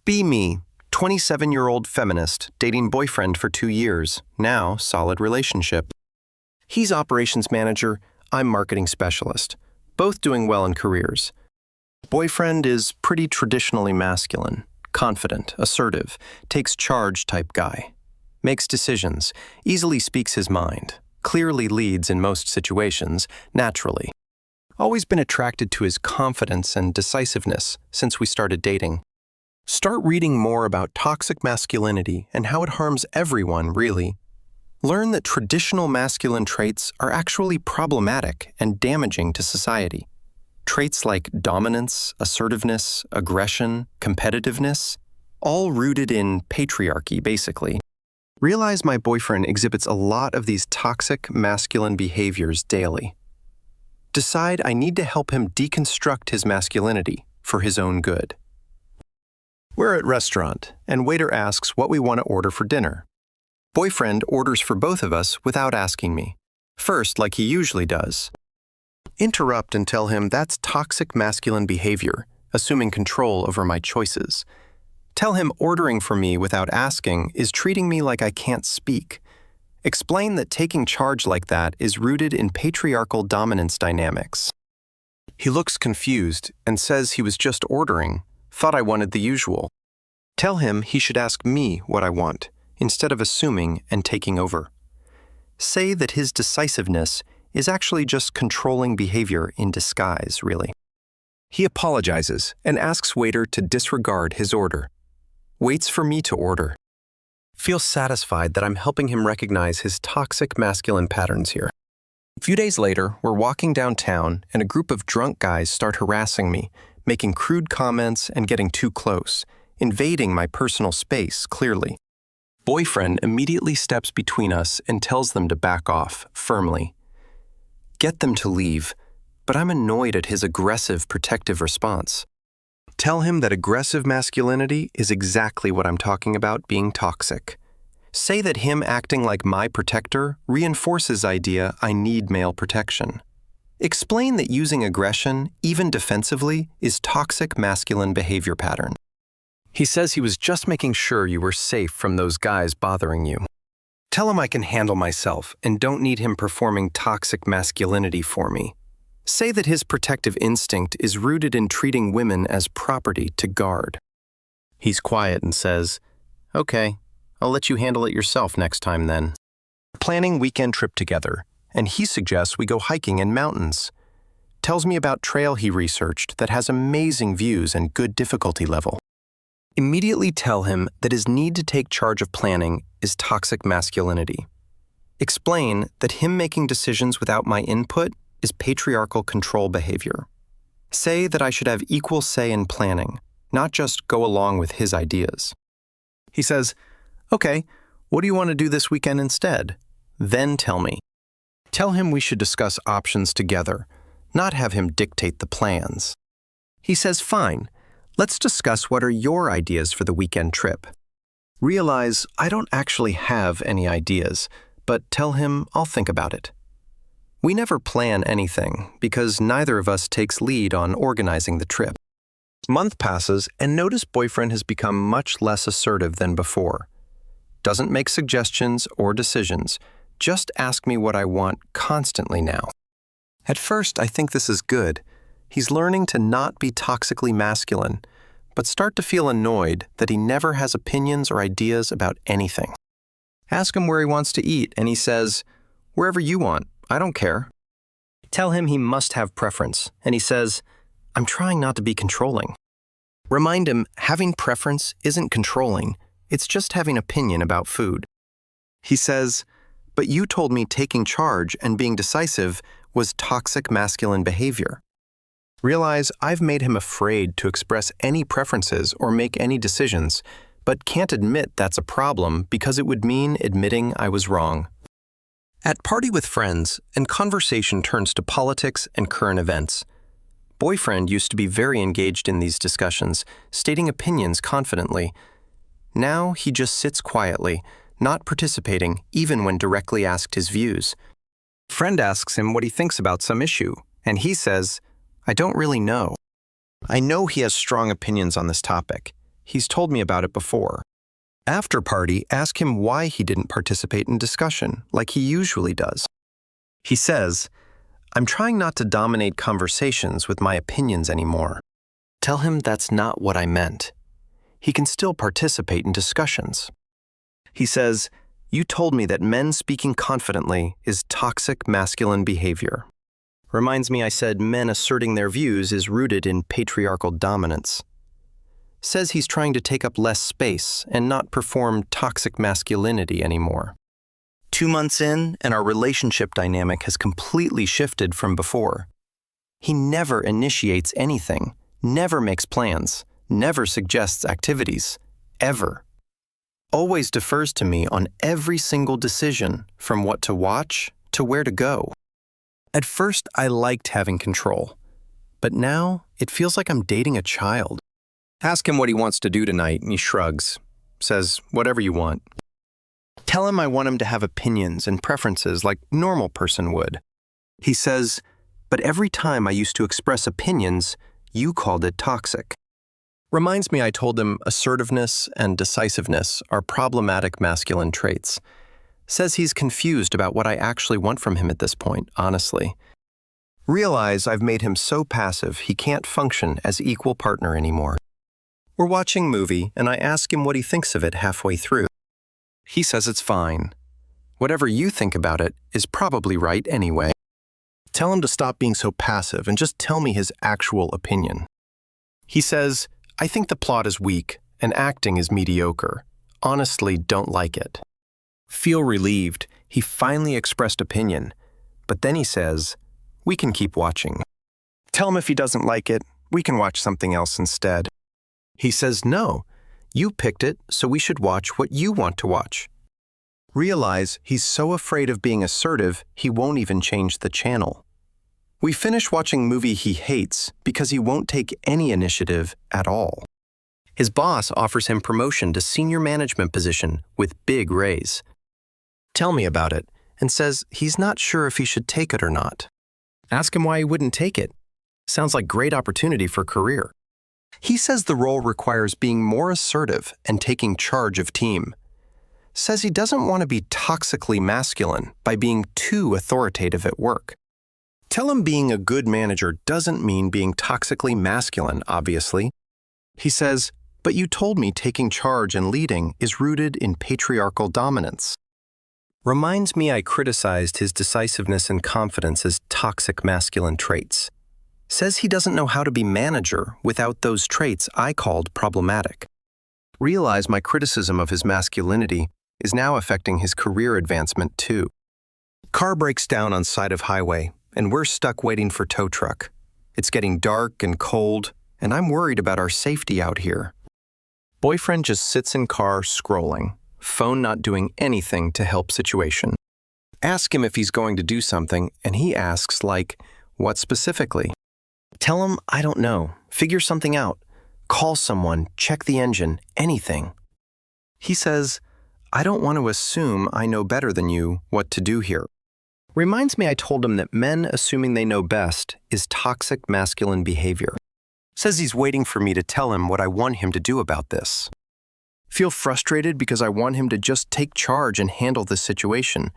Be me, 27-year-old feminist, dating boyfriend for 2 years, now solid relationship. He's operations manager, I'm marketing specialist, both doing well in careers. Boyfriend is pretty traditionally masculine, confident, assertive, takes charge type guy. Makes decisions, easily speaks his mind, clearly leads in most situations, naturally. Always been attracted to his confidence and decisiveness since we started dating. Start reading more about toxic masculinity and how it harms everyone, really. Learn that traditional masculine traits are actually problematic and damaging to society. Traits like dominance, assertiveness, aggression, competitiveness, all rooted in patriarchy, basically. Realize my boyfriend exhibits a lot of these toxic masculine behaviors daily. Decide I need to help him deconstruct his masculinity for his own good. We're at restaurant, and waiter asks what we want to order for dinner. Boyfriend orders for both of us without asking me. First, like he usually does. Interrupt and tell him that's toxic masculine behavior, assuming control over my choices. Tell him ordering for me without asking is treating me like I can't speak. Explain that taking charge like that is rooted in patriarchal dominance dynamics. He looks confused and says he was just ordering, thought I wanted the usual. Tell him he should ask me what I want, instead of assuming and taking over. Say that his decisiveness is actually just controlling behavior in disguise, really. He apologizes and asks waiter to disregard his order. Waits for me to order. Feels satisfied that I'm helping him recognize his toxic masculine patterns here. A few days later, we're walking downtown and a group of drunk guys start harassing me, making crude comments and getting too close, invading my personal space, clearly. Boyfriend immediately steps between us and tells them to back off, firmly. Get them to leave, but I'm annoyed at his aggressive, protective response. Tell him that aggressive masculinity is exactly what I'm talking about being toxic. Say that him acting like my protector reinforces idea I need male protection. Explain that using aggression, even defensively, is toxic masculine behavior pattern. He says he was just making sure you were safe from those guys bothering you. Tell him I can handle myself and don't need him performing toxic masculinity for me. Say that his protective instinct is rooted in treating women as property to guard. He's quiet and says, "Okay, I'll let you handle it yourself next time then." Planning weekend trip together, and he suggests we go hiking in mountains. Tells me about trail he researched that has amazing views and good difficulty level. Immediately tell him that his need to take charge of planning is toxic masculinity. Explain that him making decisions without my input is patriarchal control behavior. Say that I should have equal say in planning, not just go along with his ideas. He says, "Okay, what do you want to do this weekend instead?" Then tell me. Tell him we should discuss options together, not have him dictate the plans. He says, "Fine, let's discuss what are your ideas for the weekend trip." Realize I don't actually have any ideas, but tell him I'll think about it. We never plan anything because neither of us takes lead on organizing the trip. Month passes and notice boyfriend has become much less assertive than before. Doesn't make suggestions or decisions, just ask me what I want constantly now. At first, I think this is good. He's learning to not be toxically masculine, but start to feel annoyed that he never has opinions or ideas about anything. Ask him where he wants to eat, and he says, "Wherever you want, I don't care." Tell him he must have preference, and he says, "I'm trying not to be controlling." Remind him having preference isn't controlling, it's just having opinion about food. He says, "But you told me taking charge and being decisive was toxic masculine behavior." Realize I've made him afraid to express any preferences or make any decisions, but can't admit that's a problem because it would mean admitting I was wrong. At party with friends, and conversation turns to politics and current events. Boyfriend used to be very engaged in these discussions, stating opinions confidently. Now he just sits quietly, not participating even when directly asked his views. Friend asks him what he thinks about some issue, and he says, "I don't really know." I know he has strong opinions on this topic. He's told me about it before. After party, ask him why he didn't participate in discussion, like he usually does. He says, I'm trying not to dominate conversations with my opinions anymore. Tell him that's not what I meant. He can still participate in discussions. He says, you told me that men speaking confidently is toxic masculine behavior. Reminds me I said men asserting their views is rooted in patriarchal dominance. Says he's trying to take up less space and not perform toxic masculinity anymore. 2 months in, and our relationship dynamic has completely shifted from before. He never initiates anything, never makes plans, never suggests activities, ever. Always defers to me on every single decision, from what to watch to where to go. At first, I liked having control, but now it feels like I'm dating a child. Ask him what he wants to do tonight, and he shrugs, says, whatever you want. Tell him I want him to have opinions and preferences like a normal person would. He says, but every time I used to express opinions, you called it toxic. Reminds me I told him assertiveness and decisiveness are problematic masculine traits. Says he's confused about what I actually want from him at this point, honestly. Realize I've made him so passive he can't function as equal partner anymore. We're watching a movie, and I ask him what he thinks of it halfway through. He says it's fine. Whatever you think about it is probably right anyway. Tell him to stop being so passive and just tell me his actual opinion. He says, I think the plot is weak and acting is mediocre. Honestly, don't like it. Feel relieved. He finally expressed opinion. But then he says, we can keep watching. Tell him if he doesn't like it, we can watch something else instead. He says, no, you picked it, so we should watch what you want to watch. Realize he's so afraid of being assertive, he won't even change the channel. We finish watching a movie he hates because he won't take any initiative at all. His boss offers him promotion to senior management position with big raise. Tell me about it, and says he's not sure if he should take it or not. Ask him why he wouldn't take it. Sounds like great opportunity for career. He says the role requires being more assertive and taking charge of team. Says he doesn't want to be toxically masculine by being too authoritative at work. Tell him being a good manager doesn't mean being toxically masculine, obviously. He says, but you told me taking charge and leading is rooted in patriarchal dominance. Reminds me I criticized his decisiveness and confidence as toxic masculine traits. Says he doesn't know how to be manager without those traits I called problematic. Realize my criticism of his masculinity is now affecting his career advancement too. Car breaks down on side of highway, and we're stuck waiting for tow truck. It's getting dark and cold, and I'm worried about our safety out here. Boyfriend just sits in car scrolling, phone not doing anything to help situation. Ask him if he's going to do something, and he asks like, what specifically? Tell him I don't know, figure something out, call someone, check the engine, anything. He says, I don't want to assume I know better than you what to do here. Reminds me I told him that men assuming they know best is toxic masculine behavior. Says he's waiting for me to tell him what I want him to do about this. Feel frustrated because I want him to just take charge and handle this situation.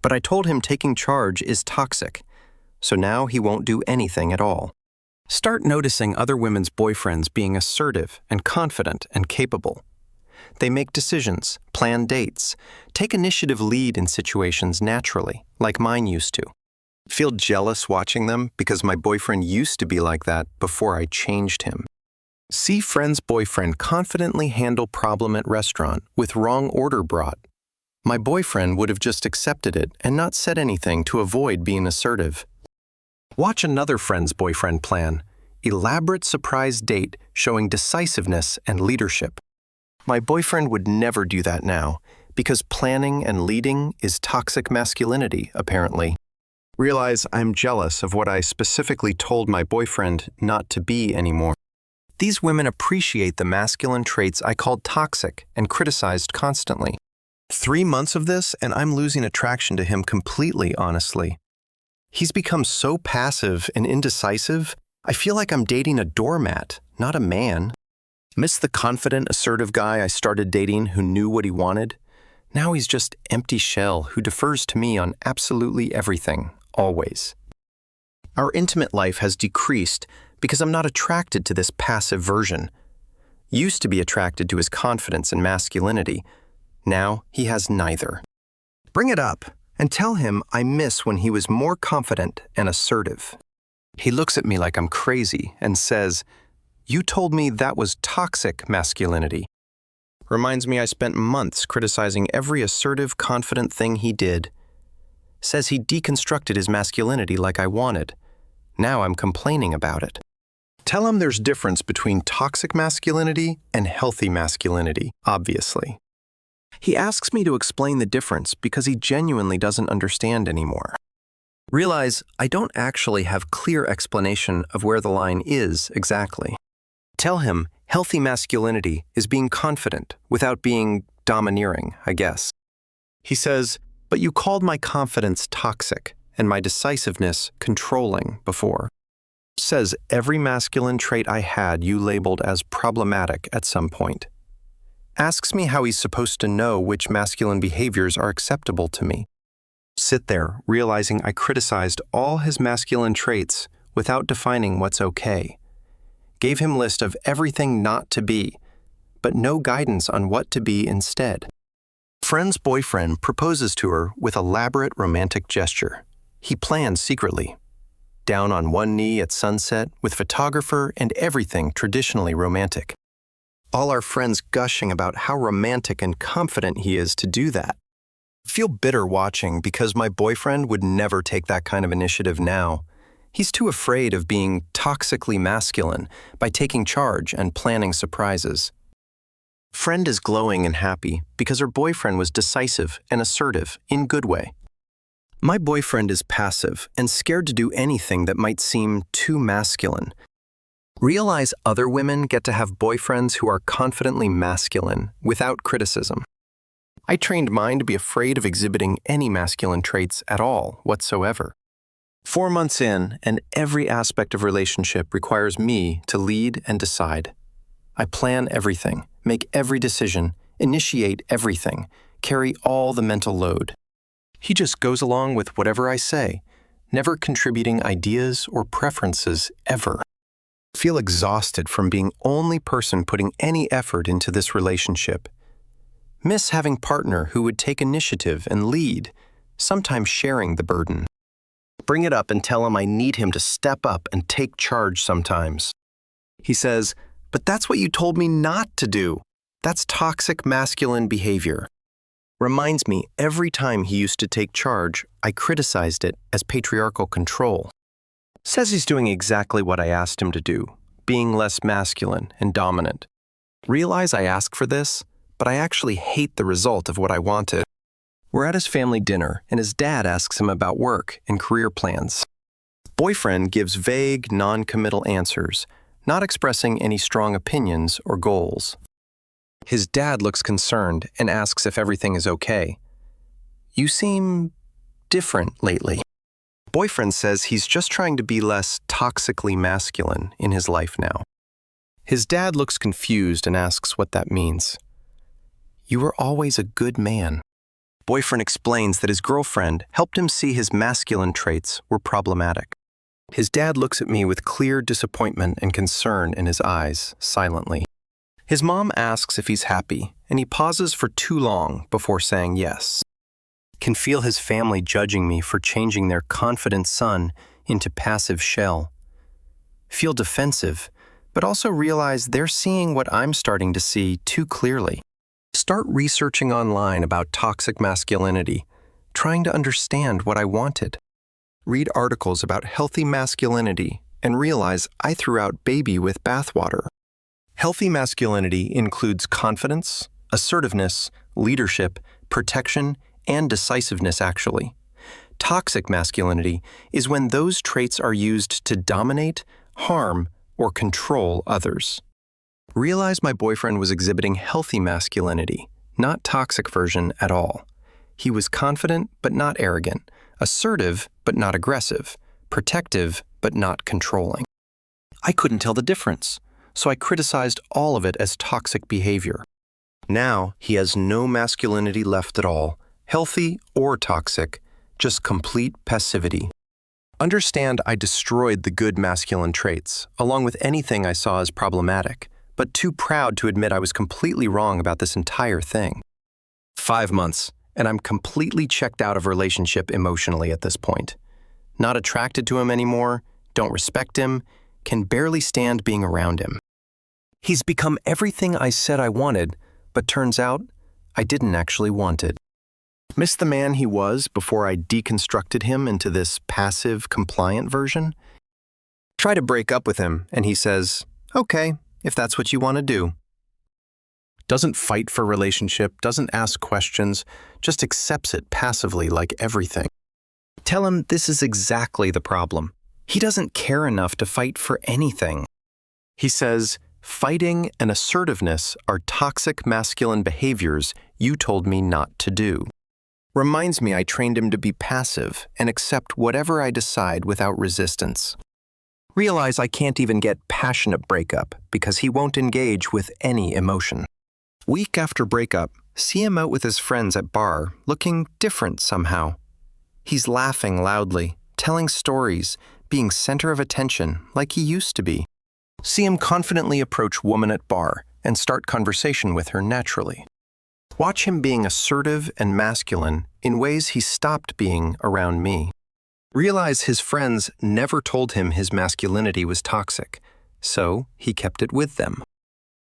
But I told him taking charge is toxic, so now he won't do anything at all. Start noticing other women's boyfriends being assertive and confident and capable. They make decisions, plan dates, take initiative lead in situations naturally, like mine used to. Feel jealous watching them because my boyfriend used to be like that before I changed him. See friend's boyfriend confidently handle problem at restaurant with wrong order brought. My boyfriend would have just accepted it and not said anything to avoid being assertive. Watch another friend's boyfriend plan. Elaborate surprise date showing decisiveness and leadership. My boyfriend would never do that now, because planning and leading is toxic masculinity, apparently. Realize I'm jealous of what I specifically told my boyfriend not to be anymore. These women appreciate the masculine traits I called toxic and criticized constantly. 3 months of this, and I'm losing attraction to him completely, honestly. He's become so passive and indecisive, I feel like I'm dating a doormat, not a man. Miss the confident, assertive guy I started dating who knew what he wanted? Now he's just empty shell who defers to me on absolutely everything, always. Our intimate life has decreased because I'm not attracted to this passive version. Used to be attracted to his confidence and masculinity. Now he has neither. Bring it up and tell him I miss when he was more confident and assertive. He looks at me like I'm crazy and says, "You told me that was toxic masculinity." Reminds me I spent months criticizing every assertive, confident thing he did. Says he deconstructed his masculinity like I wanted. Now I'm complaining about it. Tell him there's difference between toxic masculinity and healthy masculinity, obviously. He asks me to explain the difference because he genuinely doesn't understand anymore. Realize I don't actually have clear explanation of where the line is exactly. Tell him healthy masculinity is being confident without being domineering, I guess. He says, "But you called my confidence toxic and my decisiveness controlling before." Says every masculine trait I had you labeled as problematic at some point. Asks me how he's supposed to know which masculine behaviors are acceptable to me. Sit there, realizing I criticized all his masculine traits without defining what's okay. Gave him list of everything not to be, but no guidance on what to be instead. Friend's boyfriend proposes to her with elaborate romantic gesture. He plans secretly. Down on one knee at sunset with photographer and everything traditionally romantic. All our friends gushing about how romantic and confident he is to do that. Feel bitter watching because my boyfriend would never take that kind of initiative now. He's too afraid of being toxically masculine by taking charge and planning surprises. Friend is glowing and happy because her boyfriend was decisive and assertive in good way. My boyfriend is passive and scared to do anything that might seem too masculine. Realize other women get to have boyfriends who are confidently masculine without criticism. I trained mine to be afraid of exhibiting any masculine traits at all whatsoever. 4 months in, and every aspect of relationship requires me to lead and decide. I plan everything, make every decision, initiate everything, carry all the mental load. He just goes along with whatever I say, never contributing ideas or preferences ever. Feel exhausted from being only person putting any effort into this relationship. Miss having partner who would take initiative and lead, sometimes sharing the burden. Bring it up and tell him I need him to step up and take charge sometimes. He says, "But that's what you told me not to do. That's toxic masculine behavior." Reminds me every time he used to take charge, I criticized it as patriarchal control. Says he's doing exactly what I asked him to do, being less masculine and dominant. Realize I ask for this, but I actually hate the result of what I wanted. We're at his family dinner, and his dad asks him about work and career plans. Boyfriend gives vague, non-committal answers, not expressing any strong opinions or goals. His dad looks concerned and asks if everything is okay. "You seem different lately." Boyfriend says he's just trying to be less toxically masculine in his life now. His dad looks confused and asks what that means. "You were always a good man." Boyfriend explains that his girlfriend helped him see his masculine traits were problematic. His dad looks at me with clear disappointment and concern in his eyes, silently. His mom asks if he's happy, and he pauses for too long before saying yes. Can feel his family judging me for changing their confident son into passive shell. Feel defensive, but also realize they're seeing what I'm starting to see too clearly. Start researching online about toxic masculinity, trying to understand what I wanted. Read articles about healthy masculinity and realize I threw out baby with bathwater. Healthy masculinity includes confidence, assertiveness, leadership, protection, and decisiveness actually. Toxic masculinity is when those traits are used to dominate, harm, or control others. Realized my boyfriend was exhibiting healthy masculinity, not toxic version at all. He was confident but not arrogant, assertive but not aggressive, protective but not controlling. I couldn't tell the difference, so I criticized all of it as toxic behavior. Now he has no masculinity left at all, healthy or toxic, just complete passivity. Understand I destroyed the good masculine traits, along with anything I saw as problematic, but too proud to admit I was completely wrong about this entire thing. 5 months, and I'm completely checked out of relationship emotionally at this point. Not attracted to him anymore, don't respect him, can barely stand being around him. He's become everything I said I wanted, but turns out I didn't actually want it. Miss the man he was before I deconstructed him into this passive, compliant version? Try to break up with him, and he says, "Okay, if that's what you want to do." Doesn't fight for relationship, doesn't ask questions, just accepts it passively like everything. Tell him this is exactly the problem. He doesn't care enough to fight for anything. He says, "Fighting and assertiveness are toxic masculine behaviors you told me not to do." Reminds me I trained him to be passive and accept whatever I decide without resistance. Realize I can't even get passionate breakup because he won't engage with any emotion. Week after breakup, see him out with his friends at bar, looking different somehow. He's laughing loudly, telling stories, being center of attention like he used to be. See him confidently approach woman at bar and start conversation with her naturally. Watch him being assertive and masculine in ways he stopped being around me. Realize his friends never told him his masculinity was toxic, so he kept it with them.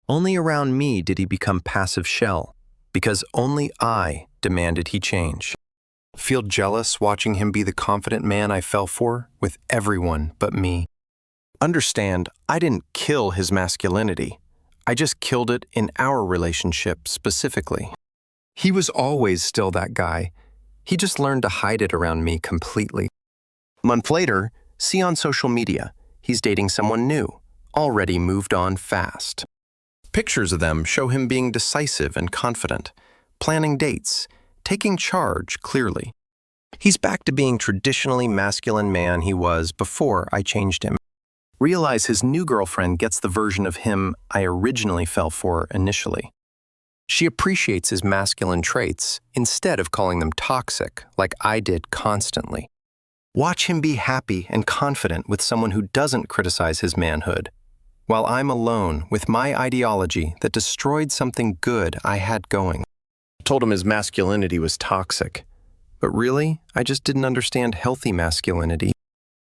Only around me did he become passive shell, because only I demanded he change. Feel jealous watching him be the confident man I fell for with everyone but me. Understand, I didn't kill his masculinity. I just killed it in our relationship specifically. He was always still that guy. He just learned to hide it around me completely. A month later, see on social media, he's dating someone new, already moved on fast. Pictures of them show him being decisive and confident, planning dates, taking charge clearly. He's back to being traditionally masculine man he was before I changed him. Realize his new girlfriend gets the version of him I originally fell for initially. She appreciates his masculine traits instead of calling them toxic like I did constantly. Watch him be happy and confident with someone who doesn't criticize his manhood, while I'm alone with my ideology that destroyed something good I had going. Told him his masculinity was toxic, but really, I just didn't understand healthy masculinity.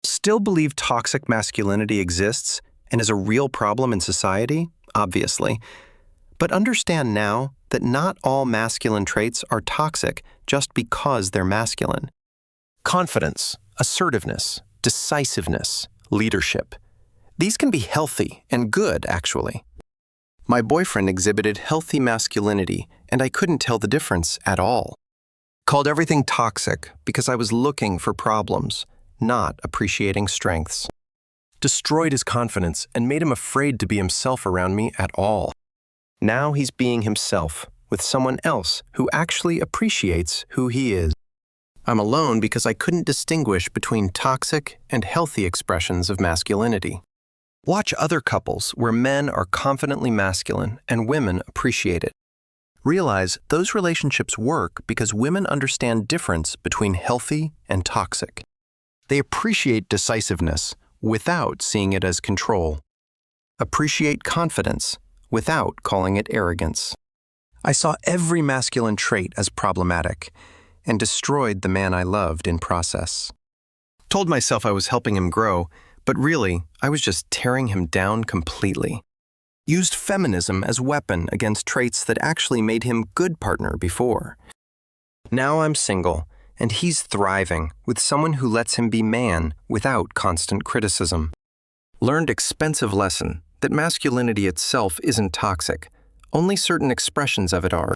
Still believe toxic masculinity exists and is a real problem in society? Obviously. But understand now that not all masculine traits are toxic just because they're masculine. Confidence, assertiveness, decisiveness, leadership. These can be healthy and good, actually. My boyfriend exhibited healthy masculinity, and I couldn't tell the difference at all. Called everything toxic because I was looking for problems, not appreciating strengths. Destroyed his confidence and made him afraid to be himself around me at all. Now he's being himself with someone else who actually appreciates who he is. I'm alone because I couldn't distinguish between toxic and healthy expressions of masculinity. Watch other couples where men are confidently masculine and women appreciate it. Realize those relationships work because women understand difference between healthy and toxic. They appreciate decisiveness without seeing it as control. Appreciate confidence without calling it arrogance. I saw every masculine trait as problematic and destroyed the man I loved in process. Told myself I was helping him grow, but really, I was just tearing him down completely. Used feminism as weapon against traits that actually made him good partner before. Now I'm single, and he's thriving with someone who lets him be man without constant criticism. Learned expensive lesson that masculinity itself isn't toxic, only certain expressions of it are.